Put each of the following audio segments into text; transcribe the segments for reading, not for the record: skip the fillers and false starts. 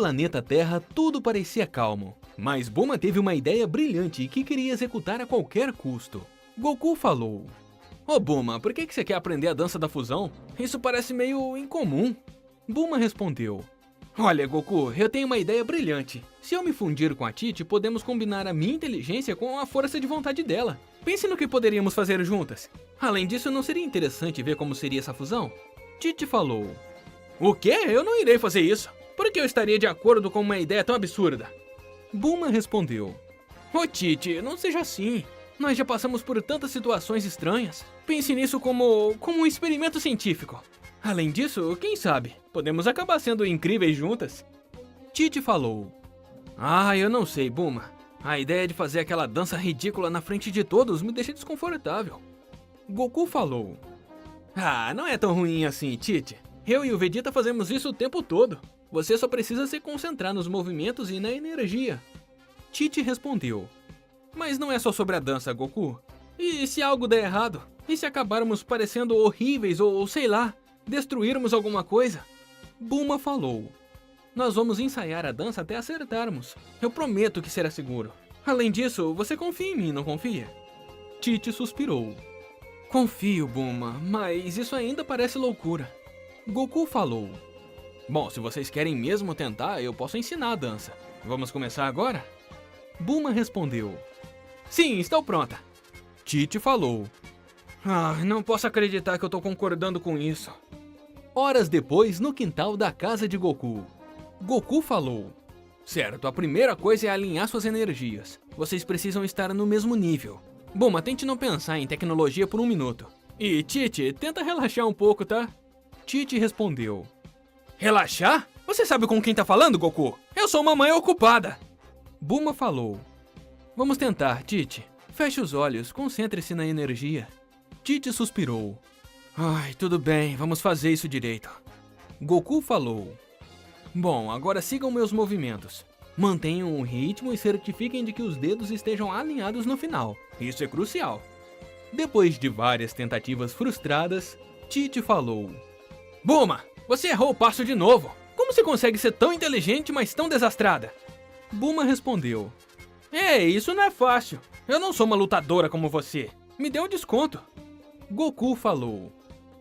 planeta Terra, tudo parecia calmo. Mas Bulma teve uma ideia brilhante que queria executar a qualquer custo. Goku falou: "Ô Bulma, por que você quer aprender a dança da fusão? Isso parece meio incomum." Bulma respondeu: "Olha, Goku, eu tenho uma ideia brilhante. Se eu me fundir com a Tite, podemos combinar a minha inteligência com a força de vontade dela. Pense no que poderíamos fazer juntas. Além disso, não seria interessante ver como seria essa fusão?" Tite falou: "O quê? Eu não irei fazer isso. Por que eu estaria de acordo com uma ideia tão absurda?" Bulma respondeu: "Ô Tite, não seja assim. Nós já passamos por tantas situações estranhas. Pense nisso como um experimento científico. Além disso, quem sabe, podemos acabar sendo incríveis juntas." Tite falou: "Ah, eu não sei, Bulma. A ideia de fazer aquela dança ridícula na frente de todos me deixa desconfortável." Goku falou: "Ah, não é tão ruim assim, Tite. Eu e o Vegeta fazemos isso o tempo todo. Você só precisa se concentrar nos movimentos e na energia." Tite respondeu: "Mas não é só sobre a dança, Goku. E se algo der errado? E se acabarmos parecendo horríveis ou sei lá, destruirmos alguma coisa?" Bulma falou: "Nós vamos ensaiar a dança até acertarmos. Eu prometo que será seguro. Além disso, você confia em mim, não confia?" Tite suspirou: "Confio, Bulma, mas isso ainda parece loucura." Goku falou: "Bom, se vocês querem mesmo tentar, eu posso ensinar a dança. Vamos começar agora?" Bulma respondeu: "Sim, estou pronta." Tite falou: "Ah, não posso acreditar que eu tô concordando com isso." Horas depois, no quintal da casa de Goku, Goku falou: "Certo, a primeira coisa é alinhar suas energias. Vocês precisam estar no mesmo nível. Bulma, tente não pensar em tecnologia por um minuto. E Tite, tenta relaxar um pouco, tá?" Tite respondeu: "Relaxar? Você sabe com quem tá falando, Goku? Eu sou uma mãe ocupada." Bulma falou: "Vamos tentar, Tite. Feche os olhos, concentre-se na energia." Tite suspirou: "Ai, tudo bem, vamos fazer isso direito." Goku falou: "Bom, agora sigam meus movimentos. Mantenham o ritmo e certifiquem de que os dedos estejam alinhados no final. Isso é crucial." Depois de várias tentativas frustradas, Tite falou: "Bulma, você errou o passo de novo. Como você consegue ser tão inteligente, mas tão desastrada?" Bulma respondeu: "Ei, isso não é fácil. Eu não sou uma lutadora como você. Me dê um desconto." Goku falou: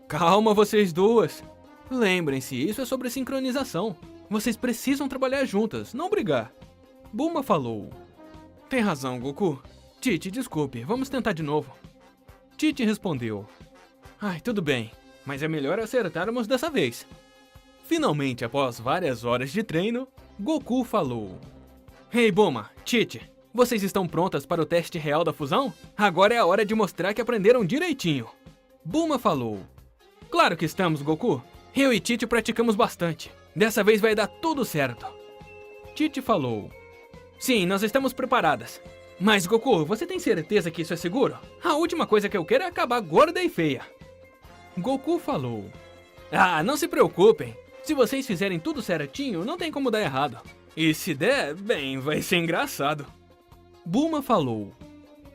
"Calma, vocês duas. Lembrem-se, isso é sobre sincronização. Vocês precisam trabalhar juntas, não brigar." Bulma falou: "Tem razão, Goku. Tite, desculpe, vamos tentar de novo." Tite respondeu: "Ai, tudo bem, mas é melhor acertarmos dessa vez." Finalmente, após várias horas de treino, Goku falou: "Ei, Bulma, Tite, vocês estão prontas para o teste real da fusão? Agora é a hora de mostrar que aprenderam direitinho." Bulma falou: "Claro que estamos, Goku. Eu e Tite praticamos bastante. Dessa vez vai dar tudo certo." Tite falou: "Sim, nós estamos preparadas. Mas, Goku, você tem certeza que isso é seguro? A última coisa que eu quero é acabar gorda e feia." Goku falou: "Ah, não se preocupem. Se vocês fizerem tudo certinho, não tem como dar errado. E se der, bem, vai ser engraçado." Bulma falou: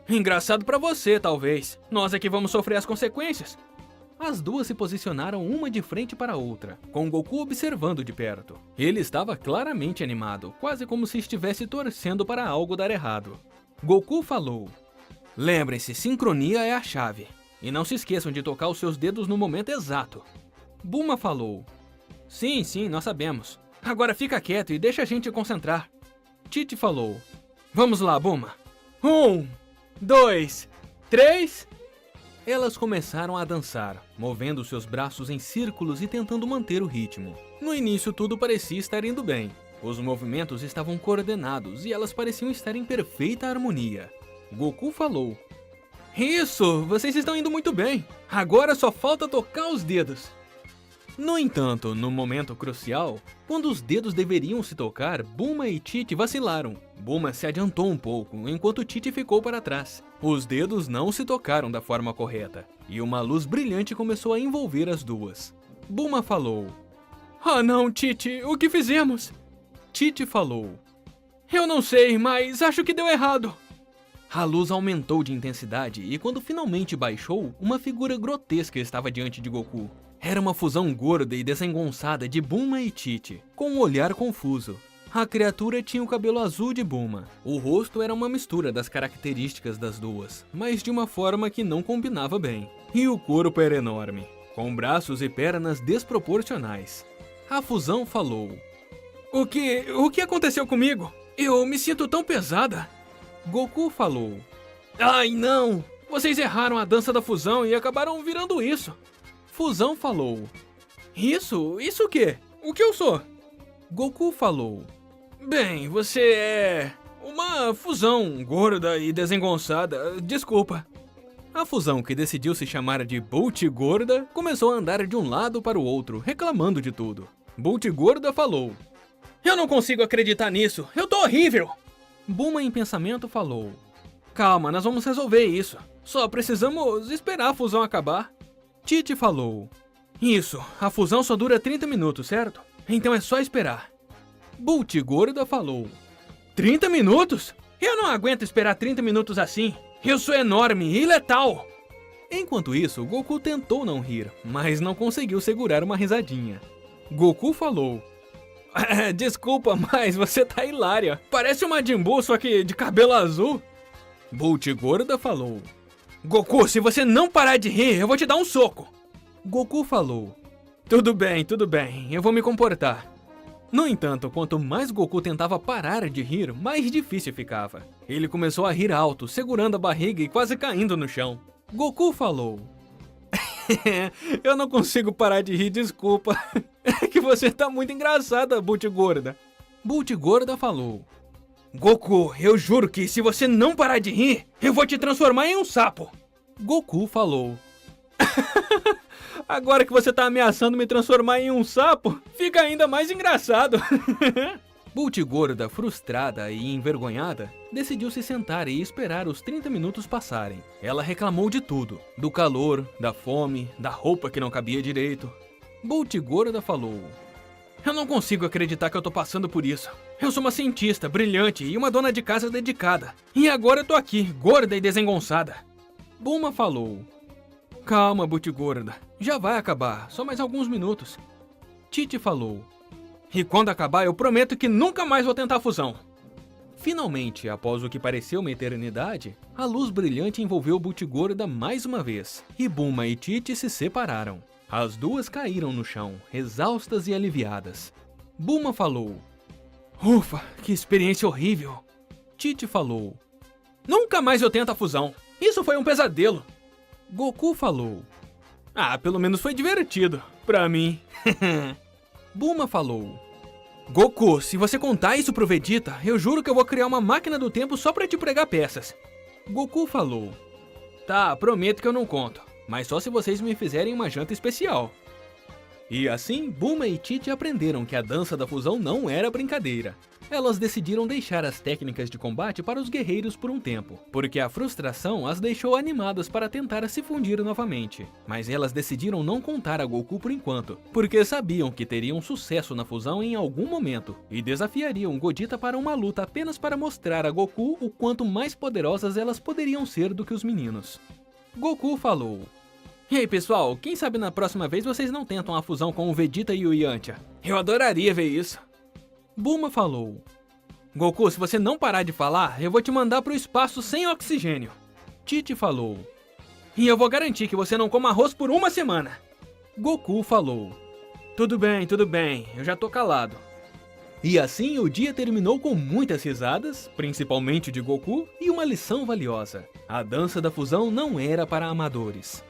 "Engraçado pra você, talvez. Nós é que vamos sofrer as consequências." As duas se posicionaram uma de frente para a outra, com Goku observando de perto. Ele estava claramente animado, quase como se estivesse torcendo para algo dar errado. Goku falou: "Lembrem-se, sincronia é a chave. E não se esqueçam de tocar os seus dedos no momento exato." Bulma falou: Sim, nós sabemos. Agora fica quieto e deixa a gente concentrar." Tite falou: "Vamos lá, Bulma. 1, 2, 3... Elas começaram a dançar, movendo seus braços em círculos e tentando manter o ritmo. No início tudo parecia estar indo bem. Os movimentos estavam coordenados e elas pareciam estar em perfeita harmonia. Goku falou: "Isso, vocês estão indo muito bem. Agora só falta tocar os dedos." No entanto, no momento crucial, quando os dedos deveriam se tocar, Bulma e Tite vacilaram. Bulma se adiantou um pouco, enquanto Tite ficou para trás. Os dedos não se tocaram da forma correta, e uma luz brilhante começou a envolver as duas. Bulma falou: "Ah não, Tite, o que fizemos?" Tite falou: "Eu não sei, mas acho que deu errado." A luz aumentou de intensidade e quando finalmente baixou, uma figura grotesca estava diante de Goku. Era uma fusão gorda e desengonçada de Bulma e Tite, com um olhar confuso. A criatura tinha o cabelo azul de Bulma. O rosto era uma mistura das características das duas, mas de uma forma que não combinava bem. E o corpo era enorme, com braços e pernas desproporcionais. A fusão falou: O que aconteceu comigo? Eu me sinto tão pesada. Goku falou: Ai não! Vocês erraram a dança da fusão e acabaram virando isso. Fusão falou: Isso? Isso o quê? O que eu sou? Goku falou: Bem, você é uma fusão gorda e desengonçada, desculpa. A fusão, que decidiu se chamar de Bolt Gorda, começou a andar de um lado para o outro, reclamando de tudo. Bolt Gorda falou: Eu não consigo acreditar nisso, eu tô horrível! Bulma em pensamento falou: Calma, nós vamos resolver isso. Só precisamos esperar a fusão acabar. Tite falou: Isso, a fusão só dura 30 minutos, certo? Então é só esperar. Bolt Gorda falou: 30 minutos? Eu não aguento esperar 30 minutos assim. Eu sou enorme e letal. Enquanto isso, Goku tentou não rir, mas não conseguiu segurar uma risadinha. Goku falou: Desculpa, mas você tá hilária. Parece uma Majin Buu, só que de cabelo azul. Bolt Gorda falou: Goku, se você não parar de rir, eu vou te dar um soco. Goku falou: tudo bem, eu vou me comportar. No entanto, quanto mais Goku tentava parar de rir, mais difícil ficava. Ele começou a rir alto, segurando a barriga e quase caindo no chão. Goku falou: Eu não consigo parar de rir, desculpa. É que você tá muito engraçada, Bolt Gorda. Bolt Gorda falou: Goku, eu juro que se você não parar de rir, eu vou te transformar em um sapo. Goku falou: Agora que você tá ameaçando me transformar em um sapo, fica ainda mais engraçado. Bolt Gorda, frustrada e envergonhada, decidiu se sentar e esperar os 30 minutos passarem. Ela reclamou de tudo: do calor, da fome, da roupa que não cabia direito. Bolt Gorda falou: Eu não consigo acreditar que eu tô passando por isso. Eu sou uma cientista brilhante e uma dona de casa dedicada. E agora eu tô aqui, gorda e desengonçada. Bulma falou: Calma, Bolt Gorda. Já vai acabar, só mais alguns minutos. Tite falou: E quando acabar, eu prometo que nunca mais vou tentar a fusão. Finalmente, após o que pareceu uma eternidade, a luz brilhante envolveu Bolt Gorda mais uma vez, e Bulma e Tite se separaram. As duas caíram no chão, exaustas e aliviadas. Bulma falou: Ufa, que experiência horrível. Tite falou: Nunca mais eu tento a fusão. Isso foi um pesadelo. Goku falou: pelo menos foi divertido. Pra mim. Bulma falou: Goku, se você contar isso pro Vegeta, eu juro que eu vou criar uma máquina do tempo só pra te pregar peças. Goku falou: Tá, prometo que eu não conto, mas só se vocês me fizerem uma janta especial. E assim, Bulma e Tite aprenderam que a dança da fusão não era brincadeira. Elas decidiram deixar as técnicas de combate para os guerreiros por um tempo, porque a frustração as deixou animadas para tentar se fundir novamente. Mas elas decidiram não contar a Goku por enquanto, porque sabiam que teriam sucesso na fusão em algum momento, e desafiariam Gogeta para uma luta apenas para mostrar a Goku o quanto mais poderosas elas poderiam ser do que os meninos. Goku falou: Ei pessoal, quem sabe na próxima vez vocês não tentam a fusão com o Vegeta e o Yantia? Eu adoraria ver isso. Bulma falou: Goku, se você não parar de falar, eu vou te mandar pro espaço sem oxigênio. Tite falou: E eu vou garantir que você não coma arroz por uma semana. Goku falou: Tudo bem, eu já tô calado. E assim o dia terminou com muitas risadas, principalmente de Goku, e uma lição valiosa: a dança da fusão não era para amadores.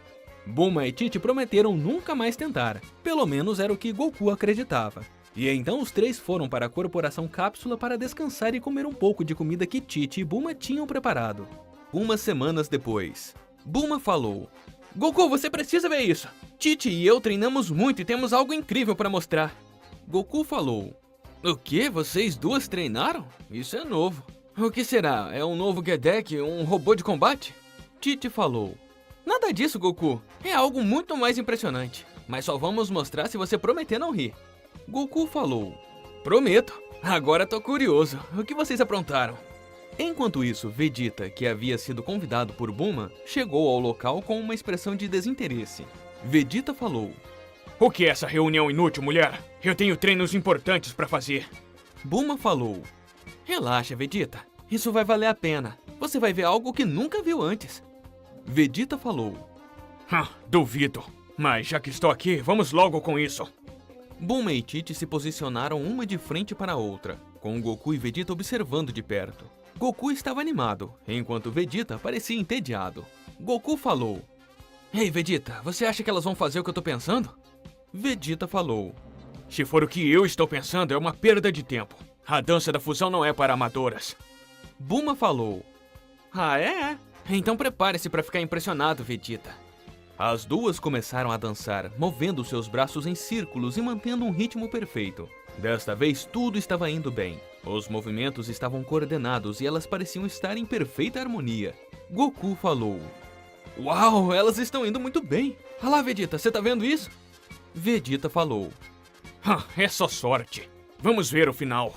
Bulma e Tite prometeram nunca mais tentar, pelo menos era o que Goku acreditava. E então os três foram para a Corporação Cápsula para descansar e comer um pouco de comida que Tite e Bulma tinham preparado. Umas semanas depois, Bulma falou: Goku, você precisa ver isso! Tite e eu treinamos muito e temos algo incrível para mostrar. Goku falou: O que? Vocês duas treinaram? Isso é novo. O que será? É um novo Gedek, um robô de combate? Tite falou: Nada disso, Goku. É algo muito mais impressionante. Mas só vamos mostrar se você prometer não rir. Goku falou: Prometo. Agora tô curioso. O que vocês aprontaram? Enquanto isso, Vegeta, que havia sido convidado por Bulma, chegou ao local com uma expressão de desinteresse. Vegeta falou: O que é essa reunião inútil, mulher? Eu tenho treinos importantes pra fazer. Bulma falou. Relaxa, Vegeta. Isso vai valer a pena. Você vai ver algo que nunca viu antes. Vegeta falou. Duvido. Mas já que estou aqui, vamos logo com isso. Bulma e Tite se posicionaram uma de frente para a outra, com Goku e Vegeta observando de perto. Goku estava animado, enquanto Vegeta parecia entediado. Goku falou. Ei, Vegeta, você acha que elas vão fazer o que eu tô pensando? Vegeta falou. Se for o que eu estou pensando, é uma perda de tempo. A dança da fusão não é para amadoras. Bulma falou. Ah, é? Então prepare-se para ficar impressionado, Vegeta. As duas começaram a dançar, movendo seus braços em círculos e mantendo um ritmo perfeito. Desta vez tudo estava indo bem. Os movimentos estavam coordenados e elas pareciam estar em perfeita harmonia. Goku falou. Uau, elas estão indo muito bem. Ah lá, Vegeta, você tá vendo isso? Vegeta falou. É só sorte. Vamos ver o final.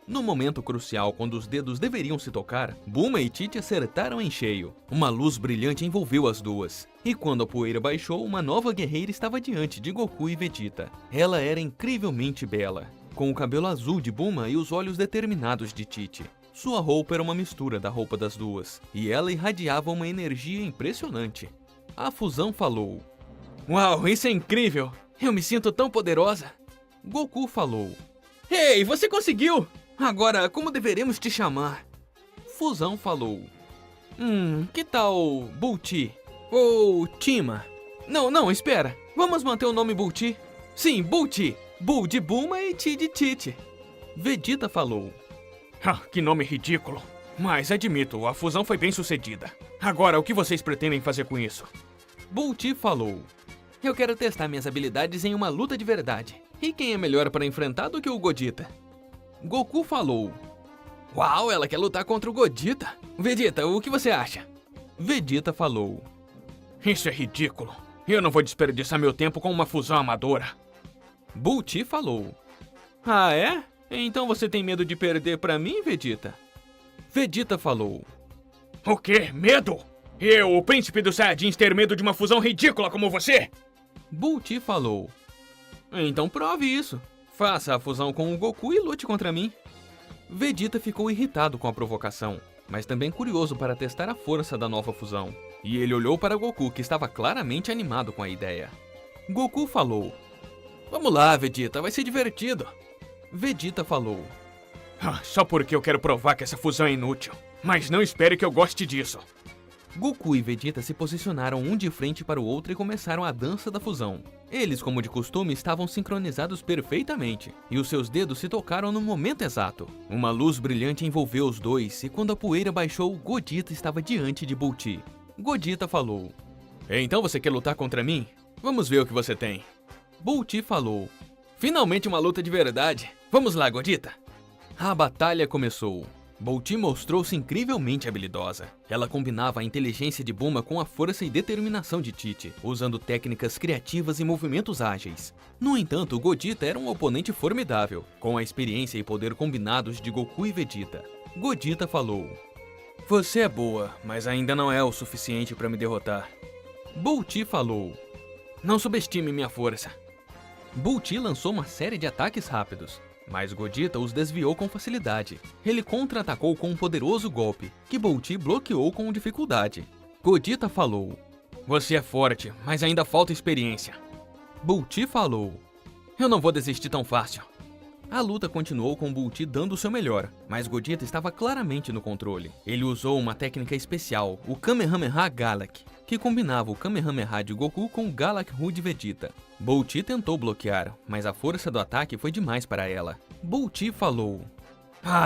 No momento crucial, quando os dedos deveriam se tocar, Bulma e Tite acertaram em cheio. Uma luz brilhante envolveu as duas. E quando a poeira baixou, uma nova guerreira estava diante de Goku e Vegeta. Ela era incrivelmente bela, com o cabelo azul de Bulma e os olhos determinados de Tite. Sua roupa era uma mistura da roupa das duas, e ela irradiava uma energia impressionante. A fusão falou. Uau, isso é incrível! Eu me sinto tão poderosa! Goku falou. Ei, você conseguiu! Agora, como deveremos te chamar? Fusão falou. Que tal Bulti? Ou Tima? Não, espera. Vamos manter o nome Bulti? Sim, Bulti. Bul de Bulma e Ti de Tite. Vegeta falou. Que nome ridículo. Mas admito, a fusão foi bem sucedida. Agora, o que vocês pretendem fazer com isso? Bulti falou. Eu quero testar minhas habilidades em uma luta de verdade. E quem é melhor para enfrentar do que o Godita? Goku falou. Uau, ela quer lutar contra o Godita. Vegeta, o que você acha? Vegeta falou. Isso é ridículo. Eu não vou desperdiçar meu tempo com uma fusão amadora. Bulti falou. Ah, é? Então você tem medo de perder pra mim, Vegeta? Vegeta falou. O quê? Medo? Eu, o príncipe dos Saiyajins, ter medo de uma fusão ridícula como você? Bulti falou. Então prove isso. Faça a fusão com o Goku e lute contra mim. Vegeta ficou irritado com a provocação, mas também curioso para testar a força da nova fusão. E ele olhou para Goku, que estava claramente animado com a ideia. Goku falou. Vamos lá, Vegeta, vai ser divertido. Vegeta falou. Só porque eu quero provar que essa fusão é inútil. Mas não espere que eu goste disso. Goku e Vegeta se posicionaram um de frente para o outro e começaram a dança da fusão. Eles, como de costume, estavam sincronizados perfeitamente, e os seus dedos se tocaram no momento exato. Uma luz brilhante envolveu os dois, e quando a poeira baixou, Godita estava diante de Bulti. Godita falou. Então você quer lutar contra mim? Vamos ver o que você tem. Bulti falou. Finalmente uma luta de verdade. Vamos lá, Godita. A batalha começou. Bulti mostrou-se incrivelmente habilidosa. Ela combinava a inteligência de Bulma com a força e determinação de Tite, usando técnicas criativas e movimentos ágeis. No entanto, Godita era um oponente formidável, com a experiência e poder combinados de Goku e Vegeta. Godita falou. Você é boa, mas ainda não é o suficiente para me derrotar. Bulti falou. Não subestime minha força. Bulti lançou uma série de ataques rápidos, mas Godita os desviou com facilidade. Ele contra-atacou com um poderoso golpe, que Bulti bloqueou com dificuldade. Godita falou. Você é forte, mas ainda falta experiência. Bulti falou. Eu não vou desistir tão fácil. A luta continuou com Bulti dando o seu melhor, mas Godita estava claramente no controle. Ele usou uma técnica especial, o Kamehameha Galak, que combinava o Kamehameha de Goku com o Galak Ru de Vegeta. Bulti tentou bloquear, mas a força do ataque foi demais para ela. Bulti falou.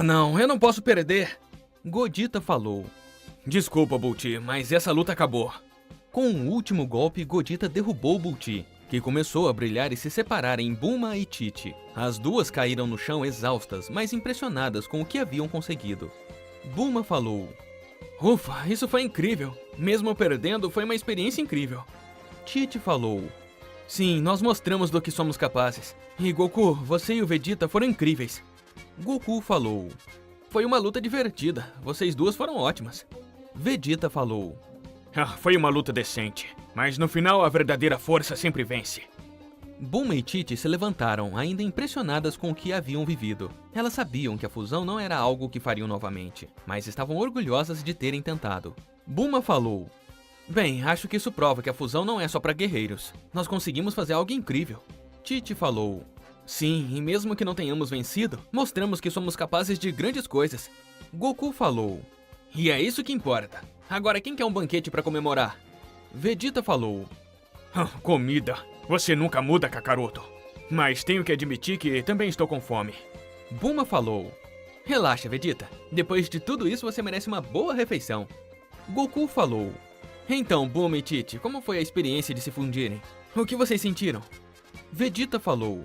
Não, eu não posso perder. Godita falou. Desculpa, Bulti, mas essa luta acabou. Com um último golpe, Godita derrubou Bulti, que começou a brilhar e se separar em Bulma e Tite. As duas caíram no chão exaustas, mas impressionadas com o que haviam conseguido. Bulma falou. Ufa, isso foi incrível. Mesmo perdendo, foi uma experiência incrível. Tite falou. Sim, nós mostramos do que somos capazes. E Goku, você e o Vegeta foram incríveis. Goku falou. Foi uma luta divertida, vocês duas foram ótimas. Vegeta falou. Foi uma luta decente, mas no final a verdadeira força sempre vence. Bulma e Tite se levantaram, ainda impressionadas com o que haviam vivido. Elas sabiam que a fusão não era algo que fariam novamente, mas estavam orgulhosas de terem tentado. Bulma falou: "Bem, acho que isso prova que a fusão não é só para guerreiros. Nós conseguimos fazer algo incrível." Tite falou: "Sim, e mesmo que não tenhamos vencido, mostramos que somos capazes de grandes coisas." Goku falou: "E é isso que importa. Agora quem quer um banquete para comemorar?" Vegeta falou: Comida. Você nunca muda, Kakaroto. Mas tenho que admitir que também estou com fome. Bulma falou: "Relaxa, Vegeta. Depois de tudo isso, você merece uma boa refeição." Goku falou: "Então, Bulma e Tite, como foi a experiência de se fundirem? O que vocês sentiram?" Vegeta falou: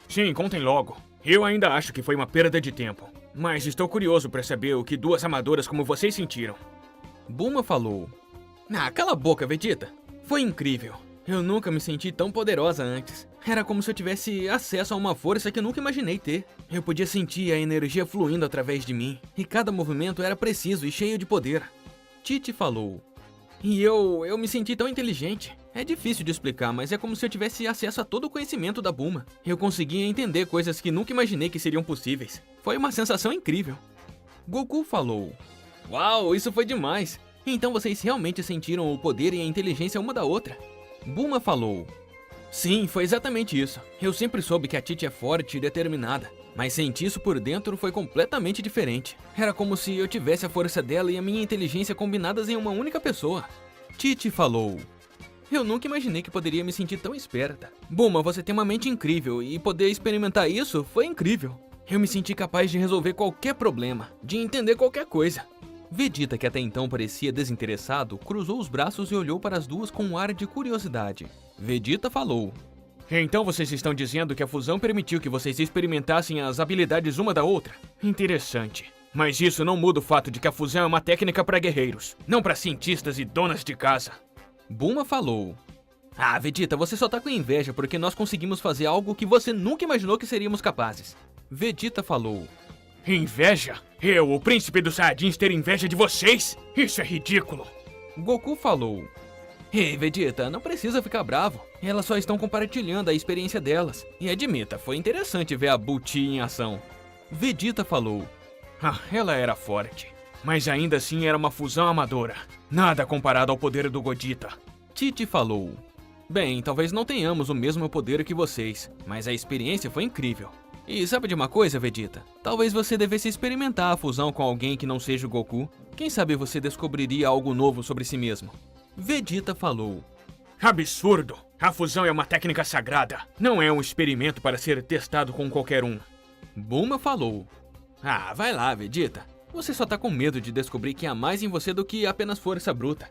Sim, contem logo. Eu ainda acho que foi uma perda de tempo. Mas estou curioso para saber o que duas amadoras como vocês sentiram. Bulma falou: "Cala a boca, Vegeta. Foi incrível. Eu nunca me senti tão poderosa antes. Era como se eu tivesse acesso a uma força que eu nunca imaginei ter. Eu podia sentir a energia fluindo através de mim, e cada movimento era preciso e cheio de poder." Tite falou: "E eu me senti tão inteligente. É difícil de explicar, mas é como se eu tivesse acesso a todo o conhecimento da Bulma. Eu conseguia entender coisas que nunca imaginei que seriam possíveis. Foi uma sensação incrível." Goku falou: "Uau, isso foi demais. Então vocês realmente sentiram o poder e a inteligência uma da outra?" Bulma falou: "Sim, foi exatamente isso. Eu sempre soube que a Tite é forte e determinada, mas sentir isso por dentro foi completamente diferente. Era como se eu tivesse a força dela e a minha inteligência combinadas em uma única pessoa." Tite falou: "Eu nunca imaginei que poderia me sentir tão esperta. Bulma, você tem uma mente incrível e poder experimentar isso foi incrível. Eu me senti capaz de resolver qualquer problema, de entender qualquer coisa." Vegeta, que até então parecia desinteressado, cruzou os braços e olhou para as duas com um ar de curiosidade. Vegeta falou: Então vocês estão dizendo que a fusão permitiu que vocês experimentassem as habilidades uma da outra? Interessante. Mas isso não muda o fato de que a fusão é uma técnica para guerreiros, não para cientistas e donas de casa. Bulma falou: Vegeta, você só tá com inveja porque nós conseguimos fazer algo que você nunca imaginou que seríamos capazes." Vegeta falou: Inveja? Eu, o príncipe dos Saiyajins, ter inveja de vocês? Isso é ridículo. Goku falou: "Ei, Vegeta, não precisa ficar bravo. Elas só estão compartilhando a experiência delas. E admita, foi interessante ver a Buti em ação." Vegeta falou: Ela era forte. Mas ainda assim era uma fusão amadora. Nada comparado ao poder do Godita. Tite falou: "Bem, talvez não tenhamos o mesmo poder que vocês, mas a experiência foi incrível. E sabe de uma coisa, Vegeta? Talvez você devesse experimentar a fusão com alguém que não seja o Goku. Quem sabe você descobriria algo novo sobre si mesmo." Vegeta falou: Absurdo! A fusão é uma técnica sagrada. Não é um experimento para ser testado com qualquer um. Bulma falou: Vai lá, Vegeta. Você só tá com medo de descobrir que há mais em você do que apenas força bruta."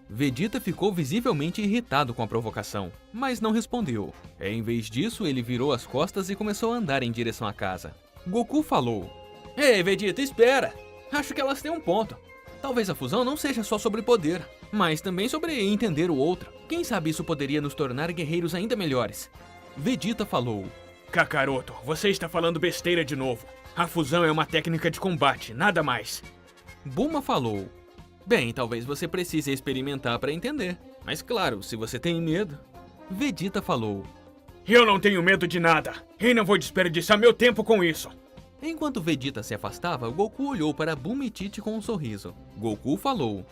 Vegeta ficou visivelmente irritado com a provocação, mas não respondeu. Em vez disso, ele virou as costas e começou a andar em direção à casa. Goku falou: Ei, Vegeta, espera! Acho que elas têm um ponto. Talvez a fusão não seja só sobre poder, mas também sobre entender o outro. Quem sabe isso poderia nos tornar guerreiros ainda melhores. Vegeta falou: Kakaroto, você está falando besteira de novo. A fusão é uma técnica de combate, nada mais. Bulma falou: Bem, talvez você precise experimentar para entender. Mas claro, se você tem medo... Vegeta falou: Eu não tenho medo de nada. E não vou desperdiçar meu tempo com isso. Enquanto Vegeta se afastava, Goku olhou para Bulma e Tite com um sorriso. Goku falou: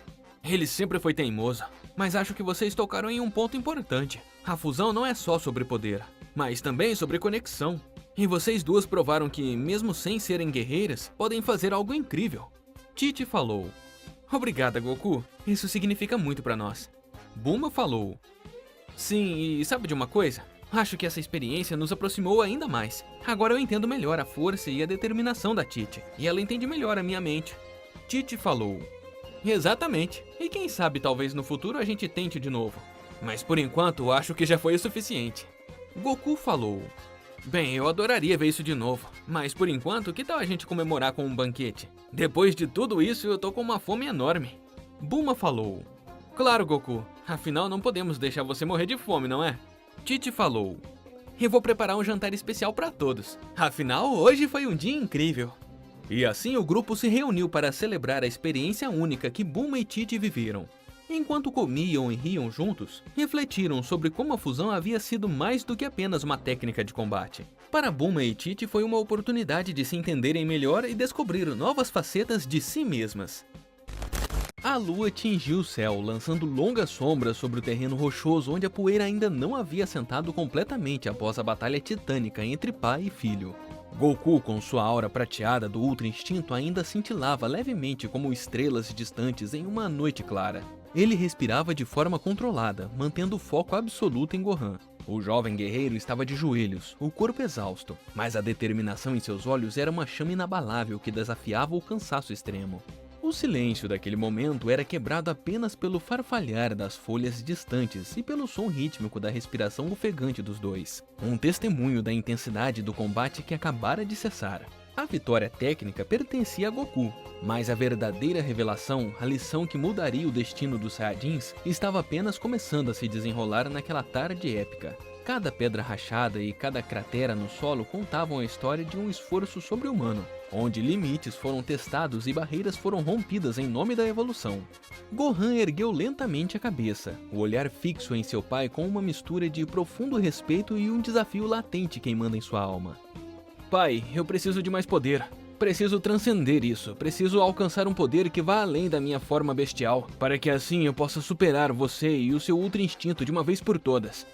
Ele sempre foi teimoso, mas acho que vocês tocaram em um ponto importante. A fusão não é só sobre poder, mas também sobre conexão. E vocês duas provaram que, mesmo sem serem guerreiras, podem fazer algo incrível. Tite falou: Obrigada, Goku. Isso significa muito pra nós. Bulma falou: Sim, e sabe de uma coisa? Acho que essa experiência nos aproximou ainda mais. Agora eu entendo melhor a força e a determinação da Tite, e ela entende melhor a minha mente. Tite falou: Exatamente. E quem sabe talvez no futuro a gente tente de novo. Mas por enquanto acho que já foi o suficiente. Goku falou: Bem, eu adoraria ver isso de novo, mas por enquanto, que tal a gente comemorar com um banquete? Depois de tudo isso, eu tô com uma fome enorme. Bulma falou: Claro, Goku, afinal não podemos deixar você morrer de fome, não é? Tite falou: Eu vou preparar um jantar especial pra todos, afinal hoje foi um dia incrível. E assim o grupo se reuniu para celebrar a experiência única que Bulma e Tite viveram. Enquanto comiam e riam juntos, refletiram sobre como a fusão havia sido mais do que apenas uma técnica de combate. Para Bulma e Tite foi uma oportunidade de se entenderem melhor e descobrir novas facetas de si mesmas. A lua tingiu o céu, lançando longas sombras sobre o terreno rochoso onde a poeira ainda não havia assentado completamente após a batalha titânica entre pai e filho. Goku, com sua aura prateada do Ultra Instinto, ainda cintilava levemente como estrelas distantes em uma noite clara. Ele respirava de forma controlada, mantendo o foco absoluto em Gohan. O jovem guerreiro estava de joelhos, o corpo exausto, mas a determinação em seus olhos era uma chama inabalável que desafiava o cansaço extremo. O silêncio daquele momento era quebrado apenas pelo farfalhar das folhas distantes e pelo som rítmico da respiração ofegante dos dois, um testemunho da intensidade do combate que acabara de cessar. A vitória técnica pertencia a Goku, mas a verdadeira revelação, a lição que mudaria o destino dos Saiyajins, estava apenas começando a se desenrolar naquela tarde épica. Cada pedra rachada e cada cratera no solo contavam a história de um esforço sobre-humano, onde limites foram testados e barreiras foram rompidas em nome da evolução. Gohan ergueu lentamente a cabeça, o olhar fixo em seu pai com uma mistura de profundo respeito e um desafio latente queimando em sua alma. Pai, eu preciso de mais poder. Preciso transcender isso, preciso alcançar um poder que vá além da minha forma bestial, para que assim eu possa superar você e o seu Ultra Instinto de uma vez por todas.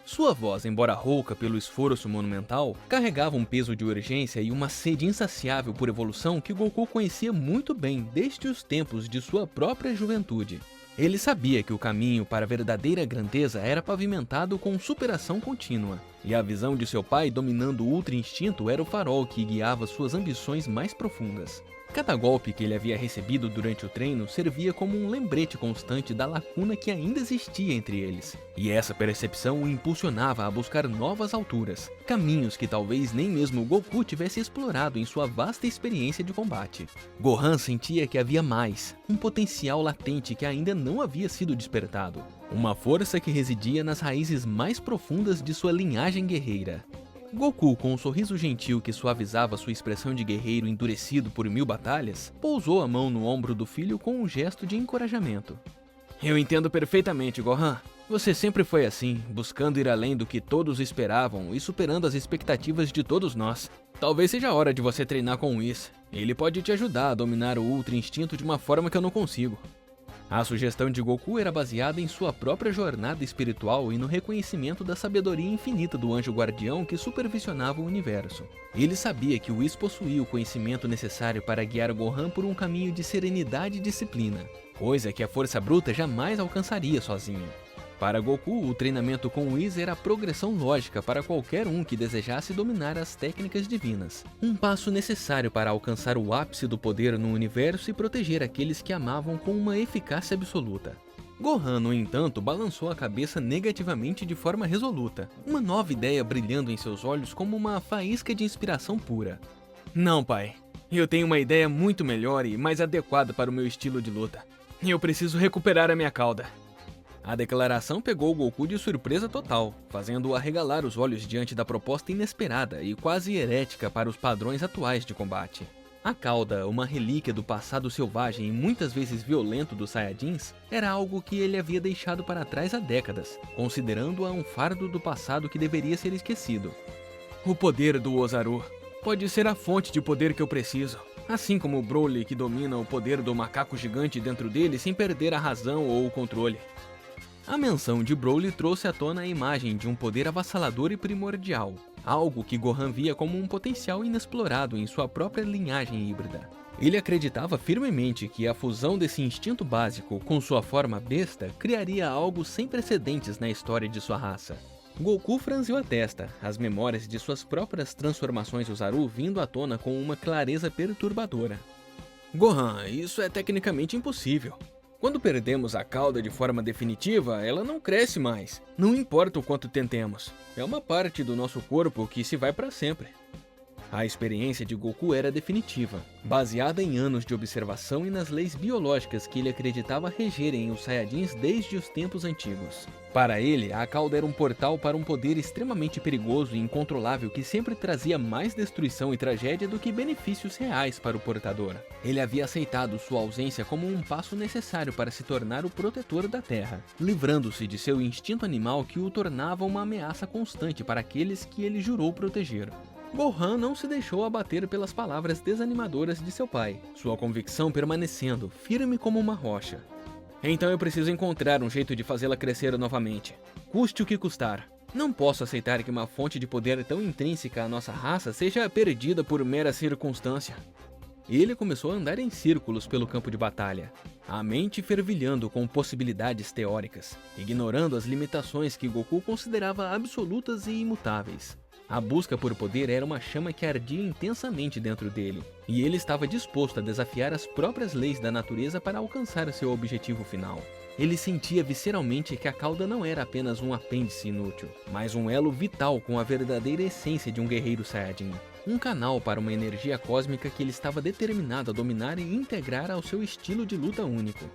Sua voz, embora rouca pelo esforço monumental, carregava um peso de urgência e uma sede insaciável por evolução que Goku conhecia muito bem desde os tempos de sua própria juventude. Ele sabia que o caminho para a verdadeira grandeza era pavimentado com superação contínua, e a visão de seu pai dominando o Ultra Instinto era o farol que guiava suas ambições mais profundas. Cada golpe que ele havia recebido durante o treino servia como um lembrete constante da lacuna que ainda existia entre eles, e essa percepção o impulsionava a buscar novas alturas, caminhos que talvez nem mesmo Goku tivesse explorado em sua vasta experiência de combate. Gohan sentia que havia mais, um potencial latente que ainda não havia sido despertado, uma força que residia nas raízes mais profundas de sua linhagem guerreira. Goku, com um sorriso gentil que suavizava sua expressão de guerreiro endurecido por 1000 batalhas, pousou a mão no ombro do filho com um gesto de encorajamento. Eu entendo perfeitamente, Gohan. Você sempre foi assim, buscando ir além do que todos esperavam e superando as expectativas de todos nós. Talvez seja a hora de você treinar com o Whis. Ele pode te ajudar a dominar o Ultra Instinto de uma forma que eu não consigo. A sugestão de Goku era baseada em sua própria jornada espiritual e no reconhecimento da sabedoria infinita do anjo guardião que supervisionava o universo. Ele sabia que o Whis possuía o conhecimento necessário para guiar Gohan por um caminho de serenidade e disciplina, coisa que a força bruta jamais alcançaria sozinha. Para Goku, o treinamento com o Whis era a progressão lógica para qualquer um que desejasse dominar as técnicas divinas. Um passo necessário para alcançar o ápice do poder no universo e proteger aqueles que amavam com uma eficácia absoluta. Gohan, no entanto, balançou a cabeça negativamente de forma resoluta, uma nova ideia brilhando em seus olhos como uma faísca de inspiração pura. Não, pai. Eu tenho uma ideia muito melhor e mais adequada para o meu estilo de luta. Eu preciso recuperar a minha cauda. A declaração pegou Goku de surpresa total, fazendo-o arregalar os olhos diante da proposta inesperada e quase herética para os padrões atuais de combate. A cauda, uma relíquia do passado selvagem e muitas vezes violento dos Saiyajins, era algo que ele havia deixado para trás há décadas, considerando-a um fardo do passado que deveria ser esquecido. O poder do Ozaru pode ser a fonte de poder que eu preciso, assim como o Broly que domina o poder do macaco gigante dentro dele sem perder a razão ou o controle. A menção de Broly trouxe à tona a imagem de um poder avassalador e primordial, algo que Gohan via como um potencial inexplorado em sua própria linhagem híbrida. Ele acreditava firmemente que a fusão desse instinto básico com sua forma besta criaria algo sem precedentes na história de sua raça. Goku franziu a testa, as memórias de suas próprias transformações Ozaru vindo à tona com uma clareza perturbadora. Gohan, isso é tecnicamente impossível. Quando perdemos a cauda de forma definitiva, ela não cresce mais. Não importa o quanto tentemos. É uma parte do nosso corpo que se vai para sempre. A experiência de Goku era definitiva, baseada em anos de observação e nas leis biológicas que ele acreditava regerem os Saiyajins desde os tempos antigos. Para ele, a cauda era um portal para um poder extremamente perigoso e incontrolável que sempre trazia mais destruição e tragédia do que benefícios reais para o portador. Ele havia aceitado sua ausência como um passo necessário para se tornar o protetor da Terra, livrando-se de seu instinto animal que o tornava uma ameaça constante para aqueles que ele jurou proteger. Gohan não se deixou abater pelas palavras desanimadoras de seu pai, sua convicção permanecendo firme como uma rocha. Então eu preciso encontrar um jeito de fazê-la crescer novamente, custe o que custar. Não posso aceitar que uma fonte de poder tão intrínseca à nossa raça seja perdida por mera circunstância. Ele começou a andar em círculos pelo campo de batalha, a mente fervilhando com possibilidades teóricas, ignorando as limitações que Goku considerava absolutas e imutáveis. A busca por poder era uma chama que ardia intensamente dentro dele, e ele estava disposto a desafiar as próprias leis da natureza para alcançar seu objetivo final. Ele sentia visceralmente que a cauda não era apenas um apêndice inútil, mas um elo vital com a verdadeira essência de um guerreiro Saiyajin. Um canal para uma energia cósmica que ele estava determinado a dominar e integrar ao seu estilo de luta único.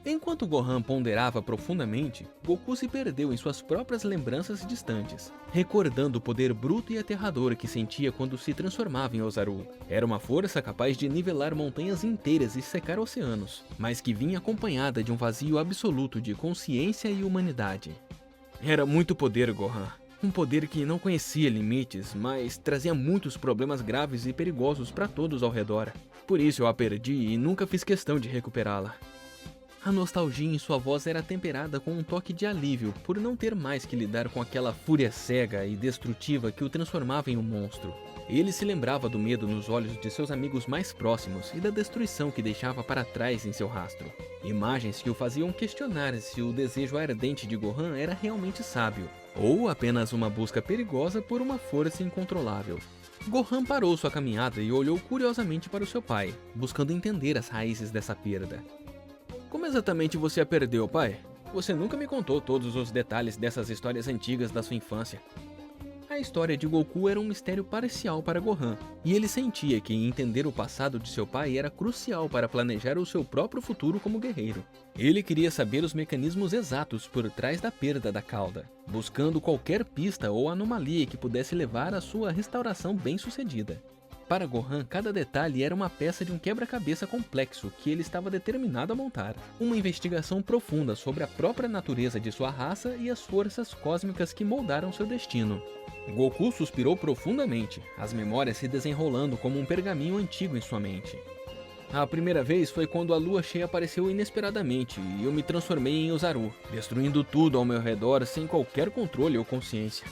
Enquanto Gohan ponderava profundamente, Goku se perdeu em suas próprias lembranças distantes, recordando o poder bruto e aterrador que sentia quando se transformava em Ozaru. Era uma força capaz de nivelar montanhas inteiras e secar oceanos, mas que vinha acompanhada de um vazio absoluto de consciência e humanidade. Era muito poder, Gohan. Um poder que não conhecia limites, mas trazia muitos problemas graves e perigosos para todos ao redor. Por isso eu a perdi e nunca fiz questão de recuperá-la. A nostalgia em sua voz era temperada com um toque de alívio por não ter mais que lidar com aquela fúria cega e destrutiva que o transformava em um monstro. Ele se lembrava do medo nos olhos de seus amigos mais próximos e da destruição que deixava para trás em seu rastro. Imagens que o faziam questionar se o desejo ardente de Gohan era realmente sábio, ou apenas uma busca perigosa por uma força incontrolável. Gohan parou sua caminhada e olhou curiosamente para o seu pai, buscando entender as raízes dessa perda. Como exatamente você a perdeu, pai? Você nunca me contou todos os detalhes dessas histórias antigas da sua infância. A história de Goku era um mistério parcial para Gohan, e ele sentia que entender o passado de seu pai era crucial para planejar o seu próprio futuro como guerreiro. Ele queria saber os mecanismos exatos por trás da perda da cauda, buscando qualquer pista ou anomalia que pudesse levar à sua restauração bem-sucedida. Para Gohan, cada detalhe era uma peça de um quebra-cabeça complexo que ele estava determinado a montar. Uma investigação profunda sobre a própria natureza de sua raça e as forças cósmicas que moldaram seu destino. Goku suspirou profundamente, as memórias se desenrolando como um pergaminho antigo em sua mente. A primeira vez foi quando a lua cheia apareceu inesperadamente e eu me transformei em Ozaru, destruindo tudo ao meu redor sem qualquer controle ou consciência.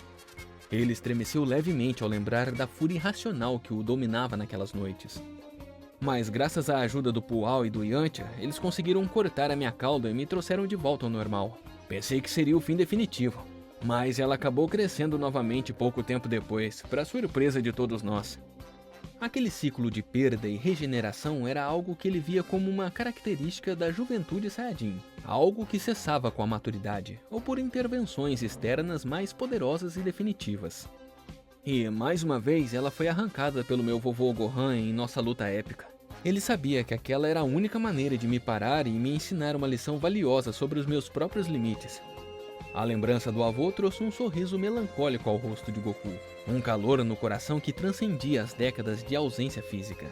Ele estremeceu levemente ao lembrar da fúria irracional que o dominava naquelas noites. Mas graças à ajuda do Pual e do Yantia, eles conseguiram cortar a minha cauda e me trouxeram de volta ao normal. Pensei que seria o fim definitivo, mas ela acabou crescendo novamente pouco tempo depois, para surpresa de todos nós. Aquele ciclo de perda e regeneração era algo que ele via como uma característica da juventude Saiyajin, algo que cessava com a maturidade, ou por intervenções externas mais poderosas e definitivas. E, mais uma vez, ela foi arrancada pelo meu vovô Gohan em nossa luta épica. Ele sabia que aquela era a única maneira de me parar e me ensinar uma lição valiosa sobre os meus próprios limites. A lembrança do avô trouxe um sorriso melancólico ao rosto de Goku, um calor no coração que transcendia as décadas de ausência física.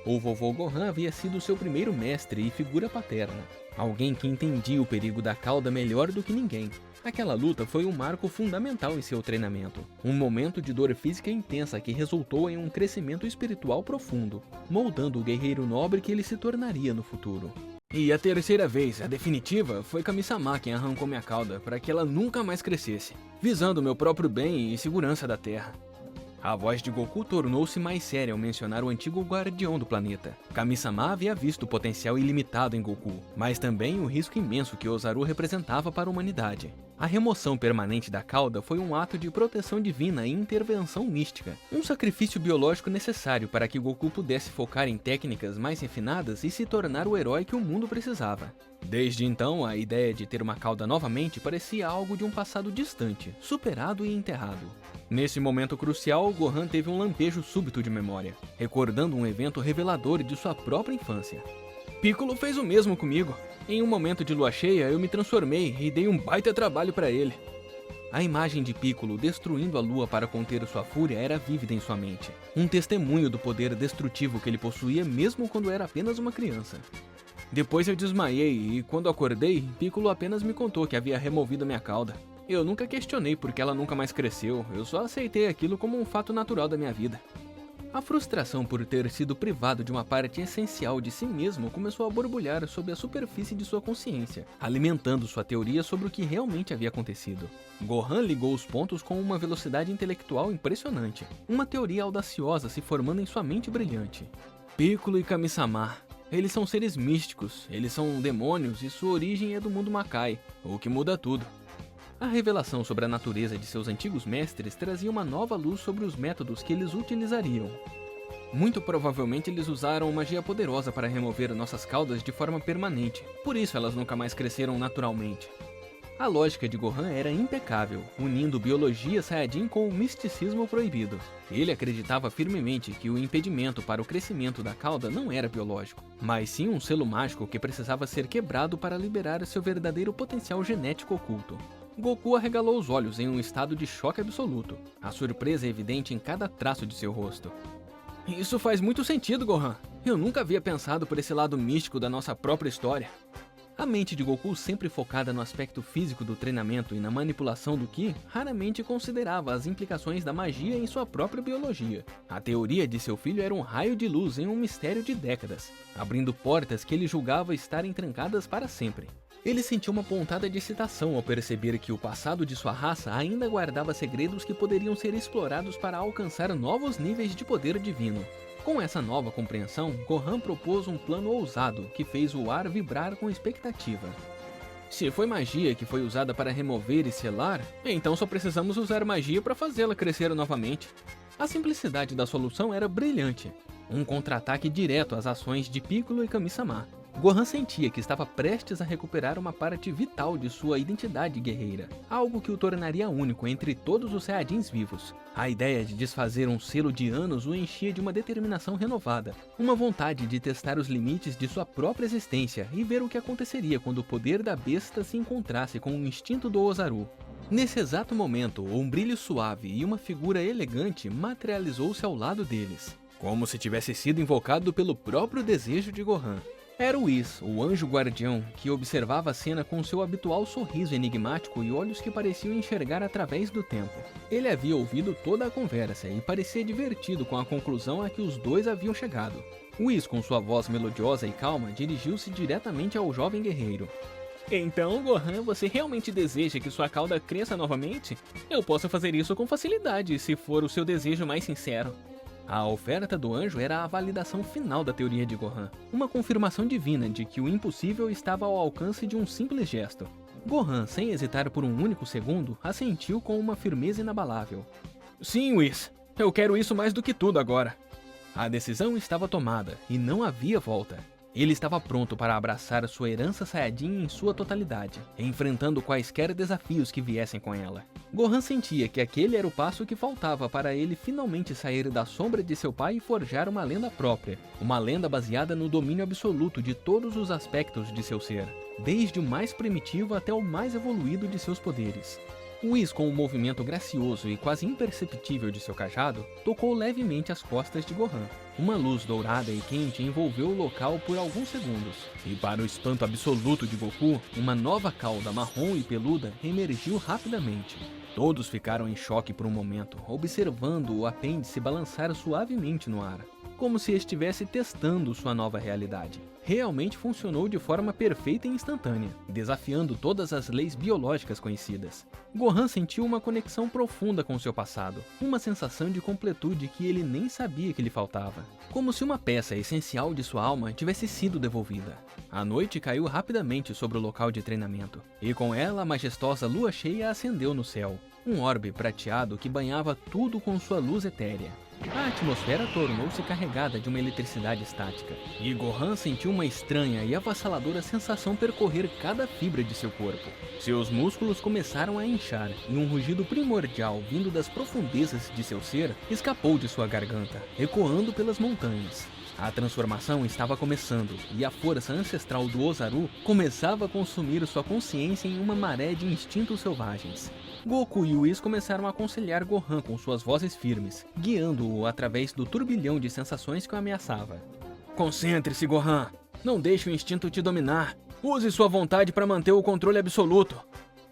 O vovô Gohan havia sido seu primeiro mestre e figura paterna, alguém que entendia o perigo da cauda melhor do que ninguém. Aquela luta foi um marco fundamental em seu treinamento, um momento de dor física intensa que resultou em um crescimento espiritual profundo, moldando o guerreiro nobre que ele se tornaria no futuro. E a terceira vez, a definitiva, foi Kami-sama quem arrancou minha cauda para que ela nunca mais crescesse, visando meu próprio bem e segurança da Terra. A voz de Goku tornou-se mais séria ao mencionar o antigo guardião do planeta. Kami-sama havia visto o potencial ilimitado em Goku, mas também o risco imenso que Ozaru representava para a humanidade. A remoção permanente da cauda foi um ato de proteção divina e intervenção mística, um sacrifício biológico necessário para que Goku pudesse focar em técnicas mais refinadas e se tornar o herói que o mundo precisava. Desde então, a ideia de ter uma cauda novamente parecia algo de um passado distante, superado e enterrado. Nesse momento crucial, Gohan teve um lampejo súbito de memória, recordando um evento revelador de sua própria infância. Piccolo fez o mesmo comigo. Em um momento de lua cheia, eu me transformei e dei um baita trabalho para ele. A imagem de Piccolo destruindo a lua para conter sua fúria era vívida em sua mente, um testemunho do poder destrutivo que ele possuía mesmo quando era apenas uma criança. Depois eu desmaiei e, quando acordei, Piccolo apenas me contou que havia removido minha cauda. Eu nunca questionei porque ela nunca mais cresceu, eu só aceitei aquilo como um fato natural da minha vida. A frustração por ter sido privado de uma parte essencial de si mesmo começou a borbulhar sob a superfície de sua consciência, alimentando sua teoria sobre o que realmente havia acontecido. Gohan ligou os pontos com uma velocidade intelectual impressionante, uma teoria audaciosa se formando em sua mente brilhante. Piccolo e Kami-sama. Eles são seres místicos, eles são demônios e sua origem é do mundo Makai, o que muda tudo. A revelação sobre a natureza de seus antigos mestres trazia uma nova luz sobre os métodos que eles utilizariam. Muito provavelmente eles usaram magia poderosa para remover nossas caudas de forma permanente, por isso elas nunca mais cresceram naturalmente. A lógica de Gohan era impecável, unindo biologia Saiyajin com o misticismo proibido. Ele acreditava firmemente que o impedimento para o crescimento da cauda não era biológico, mas sim um selo mágico que precisava ser quebrado para liberar seu verdadeiro potencial genético oculto. Goku arregalou os olhos em um estado de choque absoluto, a surpresa evidente em cada traço de seu rosto. Isso faz muito sentido, Gohan. Eu nunca havia pensado por esse lado místico da nossa própria história. A mente de Goku, sempre focada no aspecto físico do treinamento e na manipulação do Ki, raramente considerava as implicações da magia em sua própria biologia. A teoria de seu filho era um raio de luz em um mistério de décadas, abrindo portas que ele julgava estarem trancadas para sempre. Ele sentiu uma pontada de excitação ao perceber que o passado de sua raça ainda guardava segredos que poderiam ser explorados para alcançar novos níveis de poder divino. Com essa nova compreensão, Gohan propôs um plano ousado que fez o ar vibrar com expectativa. Se foi magia que foi usada para remover e selar, então só precisamos usar magia para fazê-la crescer novamente. A simplicidade da solução era brilhante, um contra-ataque direto às ações de Piccolo e Kami-sama. Gohan sentia que estava prestes a recuperar uma parte vital de sua identidade guerreira, algo que o tornaria único entre todos os Saiyajins vivos. A ideia de desfazer um selo de anos o enchia de uma determinação renovada, uma vontade de testar os limites de sua própria existência e ver o que aconteceria quando o poder da besta se encontrasse com o instinto do Ozaru. Nesse exato momento, um brilho suave e uma figura elegante materializou-se ao lado deles, como se tivesse sido invocado pelo próprio desejo de Gohan. Era Whis, o anjo guardião, que observava a cena com seu habitual sorriso enigmático e olhos que pareciam enxergar através do tempo. Ele havia ouvido toda a conversa e parecia divertido com a conclusão a que os dois haviam chegado. Whis, com sua voz melodiosa e calma, dirigiu-se diretamente ao jovem guerreiro. Então, Gohan, você realmente deseja que sua cauda cresça novamente? Eu posso fazer isso com facilidade, se for o seu desejo mais sincero. A oferta do anjo era a validação final da teoria de Gohan, uma confirmação divina de que o impossível estava ao alcance de um simples gesto. Gohan, sem hesitar por um único segundo, assentiu com uma firmeza inabalável. Sim, Whis, eu quero isso mais do que tudo agora. A decisão estava tomada e não havia volta. Ele estava pronto para abraçar sua herança Saiyajin em sua totalidade, enfrentando quaisquer desafios que viessem com ela. Gohan sentia que aquele era o passo que faltava para ele finalmente sair da sombra de seu pai e forjar uma lenda própria, uma lenda baseada no domínio absoluto de todos os aspectos de seu ser, desde o mais primitivo até o mais evoluído de seus poderes. Whis, com um movimento gracioso e quase imperceptível de seu cajado, tocou levemente as costas de Gohan. Uma luz dourada e quente envolveu o local por alguns segundos, e para o espanto absoluto de Goku, uma nova cauda marrom e peluda emergiu rapidamente. Todos ficaram em choque por um momento, observando o apêndice balançar suavemente no ar, como se estivesse testando sua nova realidade. Realmente funcionou de forma perfeita e instantânea, desafiando todas as leis biológicas conhecidas. Gohan sentiu uma conexão profunda com seu passado, uma sensação de completude que ele nem sabia que lhe faltava, como se uma peça essencial de sua alma tivesse sido devolvida. A noite caiu rapidamente sobre o local de treinamento, e com ela a majestosa lua cheia ascendeu no céu, um orbe prateado que banhava tudo com sua luz etérea. A atmosfera tornou-se carregada de uma eletricidade estática, e Gohan sentiu uma estranha e avassaladora sensação percorrer cada fibra de seu corpo. Seus músculos começaram a inchar, e um rugido primordial vindo das profundezas de seu ser escapou de sua garganta, ecoando pelas montanhas. A transformação estava começando, e a força ancestral do Ozaru começava a consumir sua consciência em uma maré de instintos selvagens. Goku e Whis começaram a aconselhar Gohan com suas vozes firmes, guiando-o através do turbilhão de sensações que o ameaçava. Concentre-se, Gohan! Não deixe o instinto te dominar! Use sua vontade para manter o controle absoluto!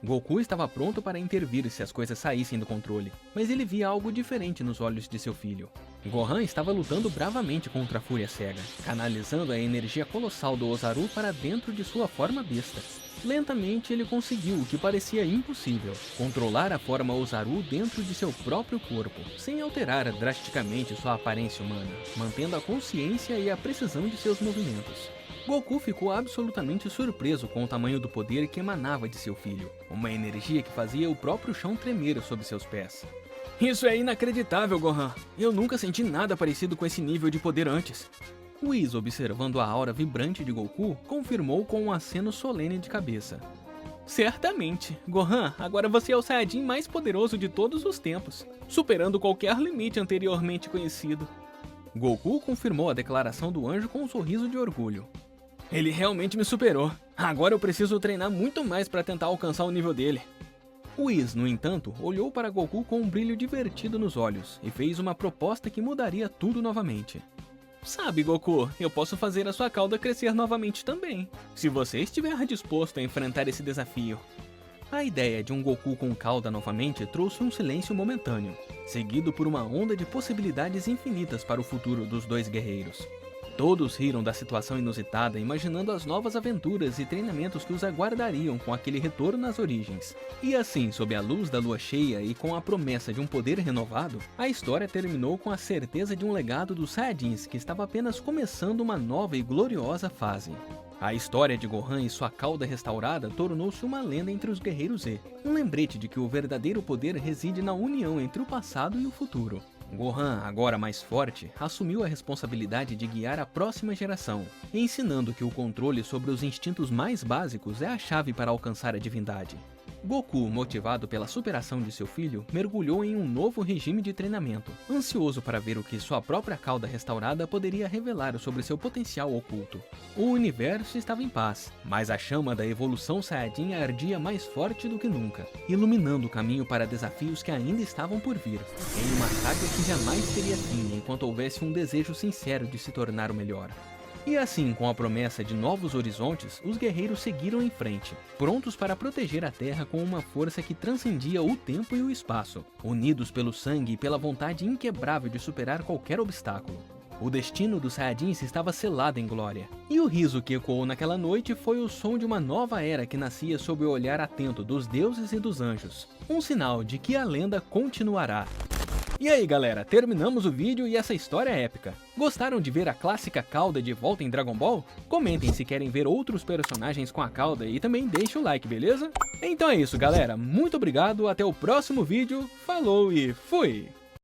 Goku estava pronto para intervir se as coisas saíssem do controle, mas ele via algo diferente nos olhos de seu filho. Gohan estava lutando bravamente contra a Fúria Cega, canalizando a energia colossal do Ozaru para dentro de sua forma besta. Lentamente ele conseguiu o que parecia impossível, controlar a forma Ozaru dentro de seu próprio corpo, sem alterar drasticamente sua aparência humana, mantendo a consciência e a precisão de seus movimentos. Goku ficou absolutamente surpreso com o tamanho do poder que emanava de seu filho, uma energia que fazia o próprio chão tremer sob seus pés. Isso é inacreditável, Gohan! Eu nunca senti nada parecido com esse nível de poder antes. Whis, observando a aura vibrante de Goku, confirmou com um aceno solene de cabeça. Certamente, Gohan, agora você é o Saiyajin mais poderoso de todos os tempos, superando qualquer limite anteriormente conhecido. Goku confirmou a declaração do anjo com um sorriso de orgulho. Ele realmente me superou. Agora eu preciso treinar muito mais para tentar alcançar o nível dele. Whis, no entanto, olhou para Goku com um brilho divertido nos olhos e fez uma proposta que mudaria tudo novamente. Sabe, Goku, eu posso fazer a sua cauda crescer novamente também, se você estiver disposto a enfrentar esse desafio. A ideia de um Goku com cauda novamente trouxe um silêncio momentâneo, seguido por uma onda de possibilidades infinitas para o futuro dos dois guerreiros. Todos riram da situação inusitada, imaginando as novas aventuras e treinamentos que os aguardariam com aquele retorno às origens. E assim, sob a luz da lua cheia e com a promessa de um poder renovado, a história terminou com a certeza de um legado dos Saiyajins que estava apenas começando uma nova e gloriosa fase. A história de Gohan e sua cauda restaurada tornou-se uma lenda entre os guerreiros Z, um lembrete de que o verdadeiro poder reside na união entre o passado e o futuro. Gohan, agora mais forte, assumiu a responsabilidade de guiar a próxima geração, ensinando que o controle sobre os instintos mais básicos é a chave para alcançar a divindade. Goku, motivado pela superação de seu filho, mergulhou em um novo regime de treinamento, ansioso para ver o que sua própria cauda restaurada poderia revelar sobre seu potencial oculto. O universo estava em paz, mas a chama da evolução Saiyajin ardia mais forte do que nunca, iluminando o caminho para desafios que ainda estavam por vir, em uma saga que jamais teria fim enquanto houvesse um desejo sincero de se tornar o melhor. E assim, com a promessa de novos horizontes, os guerreiros seguiram em frente, prontos para proteger a Terra com uma força que transcendia o tempo e o espaço, unidos pelo sangue e pela vontade inquebrável de superar qualquer obstáculo. O destino dos Saiyajins estava selado em glória, e o riso que ecoou naquela noite foi o som de uma nova era que nascia sob o olhar atento dos deuses e dos anjos, um sinal de que a lenda continuará. E aí galera, terminamos o vídeo e essa história é épica. Gostaram de ver a clássica cauda de volta em Dragon Ball? Comentem se querem ver outros personagens com a cauda e também deixe o like, beleza? Então é isso galera, muito obrigado, até o próximo vídeo, falou e fui!